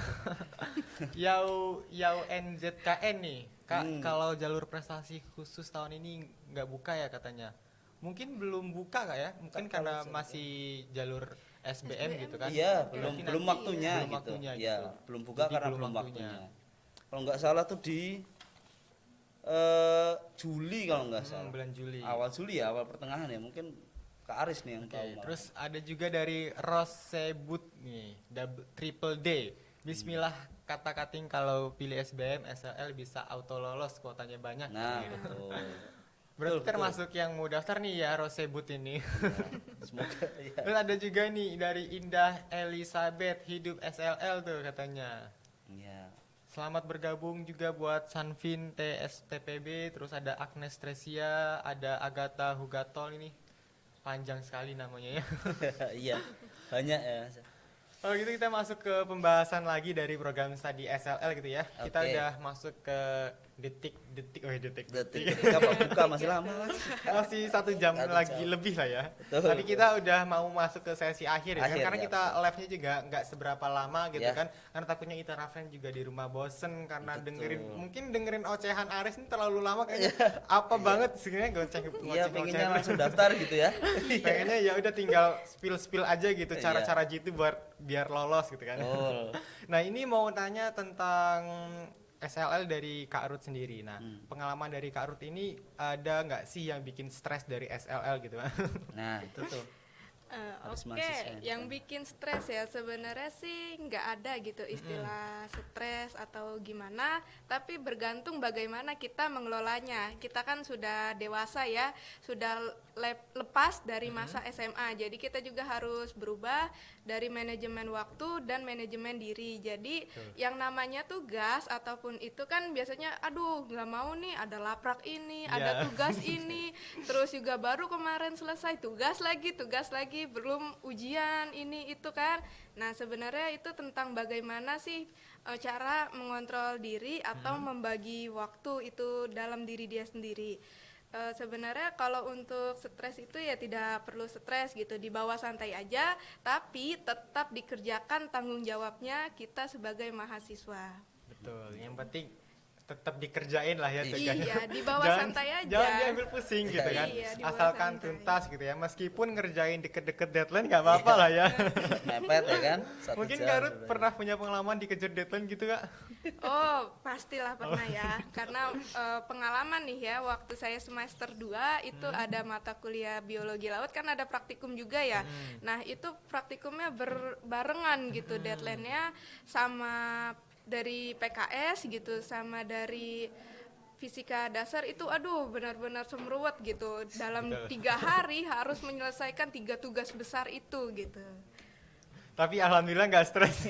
Yau NZKN nih, Kak, kalau jalur prestasi khusus tahun ini nggak buka ya katanya. Mungkin belum buka Kak ya? Mungkin karena masih jalur SBM gitu kan. Iya, Berarti belum nanti waktunya belum gitu. waktunya Iya, gitu. belum buka Jadi karena belum belum waktunya. waktunya. Kalau nggak salah tuh di Juli kalau nggak salah. Bulan Juli. Awal Juli ya, awal pertengahan ya. Mungkin Kak Aris nih yang Oke, tahu. malah. terus ada juga dari Rosebut nih, triple D. Bismillah kata-kating kalau pilih SBM, SLL bisa auto lolos, kuotanya banyak. Nah, Gitu. betul. Berarti betul. termasuk yang mau daftar nih ya Rosebut ini. Ya, semoga ya. Terus ada juga nih dari Indah Elizabeth, hidup SLL tuh katanya. Ya. Selamat bergabung juga buat Sanvin TSTPB, terus ada Agnes Tresia, ada Agatha Hugatol ini. Panjang sekali namanya ya. Iya. Banyak ya. Kalau gitu kita masuk ke pembahasan lagi dari program studi SLL gitu ya. Kita Oke. udah masuk ke detik. apa buka masih lama Mas. Masih 1 jam 1 lagi jam. lebih lah ya. Betul, Tadi kita udah mau masuk ke sesi akhir ya kan? Akhir, Karena ya, kita live-nya juga nggak seberapa lama gitu Ya. kan. Karena takutnya Itara Friend juga di rumah bosen karena Betul. mungkin dengerin ocehan Aris ini terlalu lama kayaknya. Apa banget sebenarnya Iya, pengennya ngoceh. langsung daftar gitu ya. Pengennya ya udah tinggal spill aja gitu Iya. cara-cara gitu biar lolos gitu kan. Oh. Nah, ini mau tanya tentang SLL dari Kak Ruth sendiri. Nah, pengalaman dari Kak Ruth ini ada nggak sih yang bikin stres dari SLL gitu? Nah, itu tuh. Harus Oke, mahasiswa yang kan. bikin stres ya sebenarnya sih nggak ada gitu istilah stres atau gimana, tapi bergantung bagaimana kita mengelolanya. Kita kan sudah dewasa ya, sudah lepas dari masa SMA, jadi kita juga harus berubah dari manajemen waktu dan manajemen diri. Jadi yang namanya tugas ataupun itu kan biasanya, aduh nggak mau nih ada laprak ini, ada tugas ini, terus juga baru kemarin selesai tugas lagi, belum ujian ini itu kan. Nah sebenarnya itu tentang bagaimana sih cara mengontrol diri atau membagi waktu itu dalam diri dia sendiri. Sebenarnya kalau untuk stres itu ya tidak perlu stres gitu, dibawa santai aja, tapi tetap dikerjakan tanggung jawabnya kita sebagai mahasiswa. Betul. Yang penting tetap dikerjain lah ya tugasnya. Iya, dibawa santai aja. Jangan diambil pusing gitu kan. Iya, dibawa Asalkan santai. tuntas gitu ya. Meskipun ngerjain deket-deket deadline nggak apa-apa lah ya. Mepet ya kan? 1 Mungkin jam Kak Ruth sebenarnya. pernah punya pengalaman dikejar deadline gitu Kak? Oh, pastilah pernah ya. Karena pengalaman nih ya, waktu saya semester 2 itu ada mata kuliah biologi laut, kan ada praktikum juga ya. Nah, itu praktikumnya berbarengan gitu deadline-nya, sama dari PKS gitu, sama dari fisika dasar itu aduh benar-benar semruwet gitu. Dalam Betul. 3 hari harus menyelesaikan 3 tugas besar itu gitu. Tapi alhamdulillah nggak stres.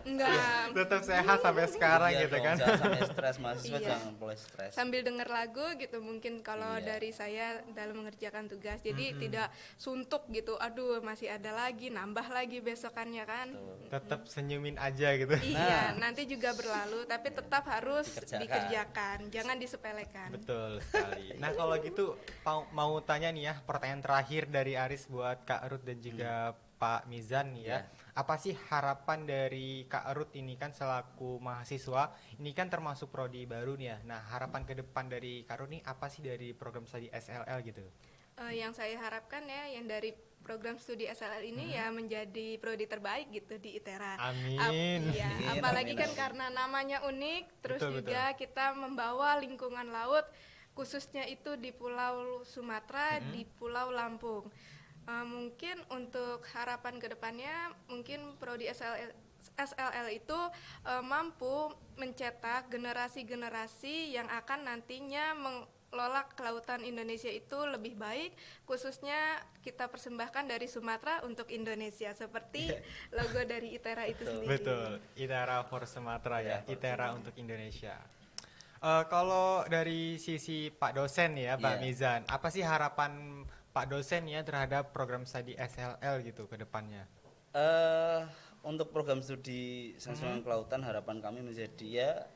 Enggak, Tetap sehat sampai sekarang Iya gitu dong, kan. Jangan sampai stres, mahasiswa Iya. jangan boleh stres. sambil denger lagu gitu mungkin kalau Iya. dari saya dalam mengerjakan tugas, jadi tidak suntuk gitu, aduh masih ada lagi, nambah lagi besokannya kan. Tetap senyumin aja gitu. Iya, nanti juga berlalu, tapi tetap harus Dikerjakan. dikerjakan, jangan disepelekan. Betul sekali. Nah kalau gitu mau tanya nih ya, pertanyaan terakhir dari Aris buat Kak Ruth dan juga Pak Mizan nih ya. Ya. Apa sih harapan dari Kak Ruth ini kan selaku mahasiswa, ini kan termasuk prodi baru nih ya. Nah harapan ke depan dari Kak Ruth nih apa sih dari program studi SLL gitu? Yang saya harapkan ya, yang dari program studi SLL ini ya menjadi prodi terbaik gitu di ITERA. Amin. Iya, Amin, apalagi amin, kan amin. karena namanya unik, terus Betul, juga kita membawa lingkungan laut, khususnya itu di Pulau Sumatera, di Pulau Lampung. Mungkin untuk harapan kedepannya, mungkin prodi SLL itu mampu mencetak generasi-generasi yang akan nantinya mengelola kelautan Indonesia itu lebih baik, khususnya kita persembahkan dari Sumatera untuk Indonesia, seperti logo dari ITERA itu sendiri. Betul, ITERA for Sumatera ya, Ya, for ITERA untuk Indonesia. Kalau dari sisi Pak dosen ya, Pak Iya. Mizan, apa sih harapan Pak dosen ya terhadap program studi SLL gitu ke depannya? Untuk program studi sains lingkungan kelautan, harapan kami menjadi ya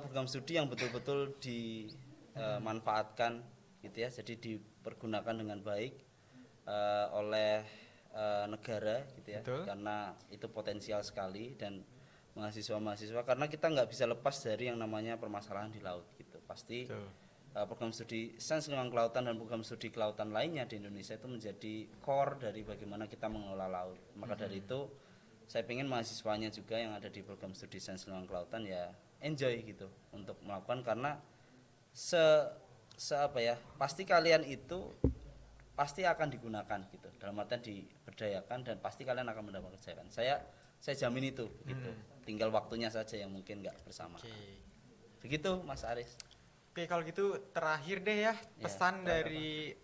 program studi yang betul-betul dimanfaatkan gitu ya, jadi dipergunakan dengan baik oleh negara gitu ya. Betul. Karena itu potensial sekali, dan mahasiswa-mahasiswa, karena kita nggak bisa lepas dari yang namanya permasalahan di laut gitu. Pasti Betul. program studi sains lingkungan kelautan dan program studi kelautan lainnya di Indonesia itu menjadi core dari bagaimana kita mengelola laut. Maka dari itu saya ingin mahasiswanya juga yang ada di program studi sains lingkungan kelautan ya enjoy gitu untuk melakukan, karena apa ya, pasti kalian itu pasti akan digunakan gitu, dalam artian diberdayakan, dan pasti kalian akan mendapat kerjaan. Saya jamin itu gitu. Tinggal waktunya saja yang mungkin nggak bersama. Oke. Begitu Mas Aris. Oke, kalau gitu terakhir deh ya, pesan terakhir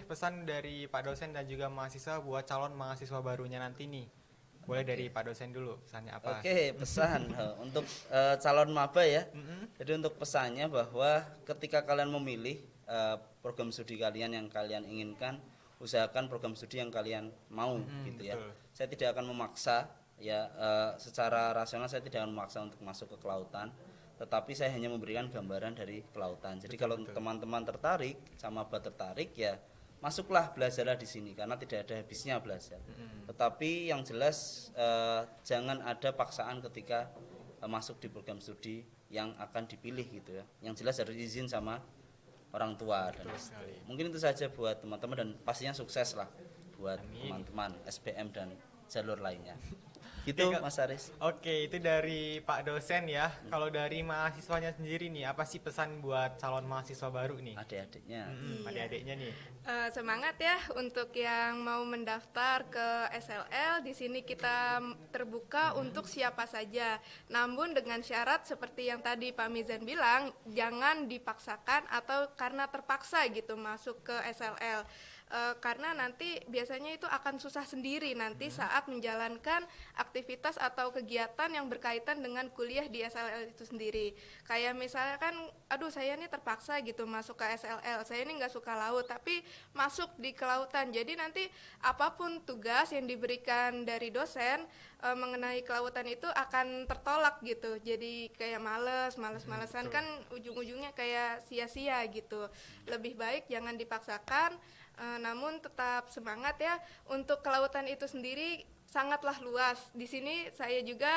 pesan dari Pak dosen dan juga mahasiswa buat calon mahasiswa barunya nanti nih. Boleh dari Pak dosen dulu, pesannya apa? Oke, pesan untuk calon maba ya. Jadi untuk pesannya bahwa ketika kalian memilih program studi kalian yang kalian inginkan, usahakan program studi yang kalian mau gitu ya. Betul. Saya tidak akan memaksa ya, secara rasional saya tidak akan memaksa untuk masuk ke kelautan. tetapi saya hanya memberikan gambaran dari kelautan. Jadi kalau teman-teman tertarik, sama tertarik ya masuklah, belajarlah di sini karena tidak ada habisnya belajar. Tetapi yang jelas jangan ada paksaan ketika masuk di program studi yang akan dipilih gitu ya. Yang jelas harus izin sama orang tua dan mungkin itu saja buat teman-teman dan pastinya sukses lah buat teman-teman SBM dan jalur lainnya. Gitu Mas Aris. Oke, itu dari Pak dosen ya. Kalau dari mahasiswanya sendiri nih, apa sih pesan buat calon mahasiswa baru nih? Adik-adiknya. Adik-adiknya nih. Semangat ya untuk yang mau mendaftar ke SLL. Di sini kita terbuka untuk siapa saja. Namun dengan syarat seperti yang tadi Pak Mizan bilang, jangan dipaksakan atau karena terpaksa gitu masuk ke SLL. Karena nanti biasanya itu akan susah sendiri nanti saat menjalankan aktivitas atau kegiatan yang berkaitan dengan kuliah di SLL itu sendiri. Kayak misalnya kan, aduh saya ini terpaksa gitu masuk ke SLL, saya ini nggak suka laut tapi masuk di kelautan. Jadi nanti apapun tugas yang diberikan dari dosen mengenai kelautan itu akan tertolak gitu. Jadi kayak males-malesan kan ujung-ujungnya kayak sia-sia gitu. Lebih baik jangan dipaksakan. Namun tetap semangat ya. Untuk kelautan itu sendiri sangatlah luas. Di sini saya juga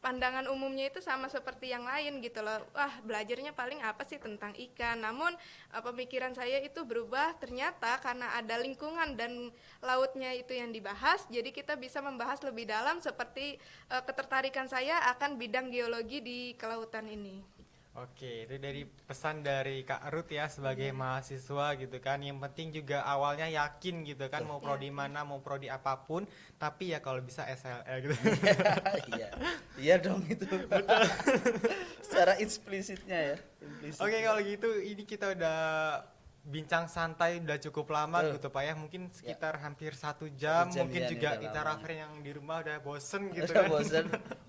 pandangan umumnya itu sama seperti yang lain gitu loh. Wah, belajarnya paling apa sih tentang ikan. Namun pemikiran saya itu berubah ternyata karena ada lingkungan dan lautnya itu yang dibahas. Jadi kita bisa membahas lebih dalam seperti ketertarikan saya akan bidang geologi di kelautan ini. Oke, itu dari pesan dari Kak Ruth ya sebagai mahasiswa gitu kan. Yang penting juga awalnya yakin gitu kan mau prodi mana, mau prodi apapun, tapi ya kalau bisa SLL gitu. Iya. Iya dong itu. Secara implisitnya ya. Oke, kalau gitu ini kita udah bincang santai udah cukup lama gitu Pak ya, mungkin sekitar hampir 1 jam, mungkin ya, juga udah kita lama. Rafren yang di rumah udah bosen gitu Udah kan. bosen,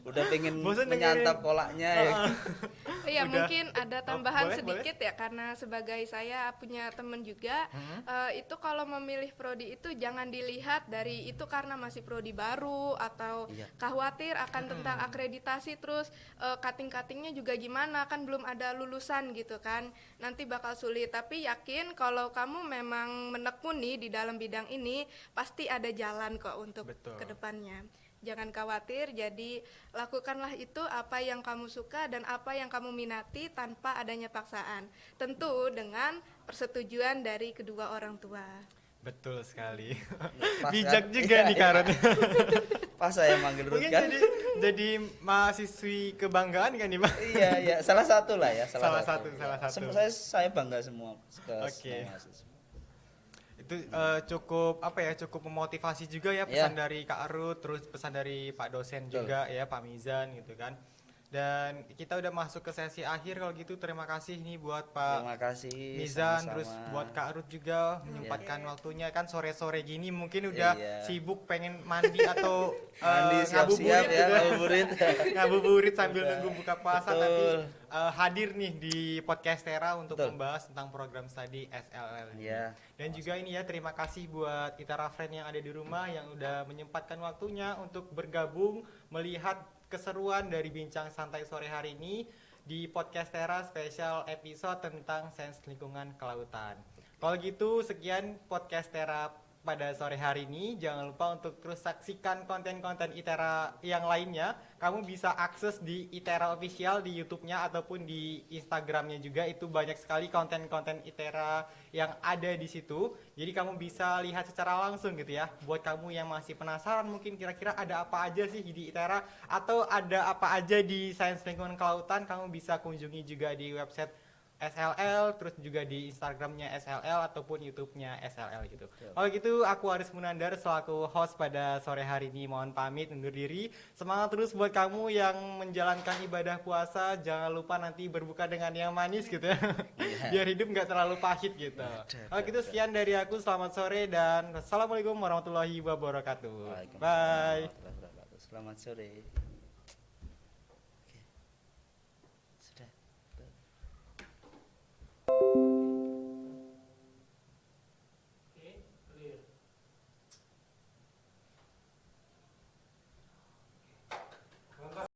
udah pengen Bosen menyantap kolaknya ya. Iya, Udah. mungkin ada tambahan boleh, sedikit ya, karena sebagai saya punya teman juga, itu kalau memilih prodi itu jangan dilihat dari itu karena masih prodi baru atau khawatir akan tentang akreditasi, terus cutting-cuttingnya juga gimana, kan belum ada lulusan gitu kan, nanti bakal sulit. Tapi yakin kalau kamu memang menekuni di dalam bidang ini, pasti ada jalan kok untuk kedepannya. Jangan khawatir, jadi lakukanlah itu apa yang kamu suka dan apa yang kamu minati tanpa adanya paksaan. Tentu dengan persetujuan dari kedua orang tua. Betul sekali. Pas Bijak kan? juga nih Iya. Karen. Pas saya manggil Ruth Mungkin kan. jadi mahasiswi kebanggaan kan nih Pak? Iya, salah satu lah ya, Salah satu. Saya bangga semua ke Oke. semua mahasiswa. Itu cukup apa ya, cukup memotivasi juga ya pesan dari Kak Ruth, terus pesan dari Pak dosen juga ya, Pak Mizan gitu kan. Dan kita udah masuk ke sesi akhir. Kalau gitu terima kasih nih buat Terima Pak kasih Mizan, sama-sama. terus buat Kak Ruth juga menyempatkan waktunya, kan sore-sore gini mungkin udah sibuk pengen mandi atau Mandi siap-siap ya, ngabuburit. ngabuburit sambil Udah. nunggu buka puasa. Betul. Tapi hadir nih di podcast Tera untuk membahas tentang program studi SLL ini. Iya. Dan juga ini ya, terima kasih buat Itara Friend yang ada di rumah yang udah menyempatkan waktunya untuk bergabung melihat keseruan dari bincang santai sore hari ini di podcast Tera spesial episode tentang sains lingkungan kelautan. Kalau gitu sekian podcast Tera pada sore hari ini. Jangan lupa untuk terus saksikan konten-konten ITERA yang lainnya. Kamu bisa akses di ITERA Official di YouTube-nya ataupun di Instagram-nya juga. Itu banyak sekali konten-konten ITERA yang ada di situ. Jadi kamu bisa lihat secara langsung gitu ya. Buat kamu yang masih penasaran mungkin kira-kira ada apa aja sih di ITERA atau ada apa aja di Sains Lingkungan Kelautan, kamu bisa kunjungi juga di website SLL, terus juga di Instagramnya SLL ataupun YouTube-nya SLL gitu. Kalau gitu aku Aris Munandar selaku host pada sore hari ini mohon pamit undur diri. Semangat terus buat kamu yang menjalankan ibadah puasa. Jangan lupa nanti berbuka dengan yang manis gitu ya. Biar hidup nggak terlalu pahit gitu. Kalau gitu sekian dari aku, selamat sore dan assalamualaikum warahmatullahi wabarakatuh. Bye. Selamat sore.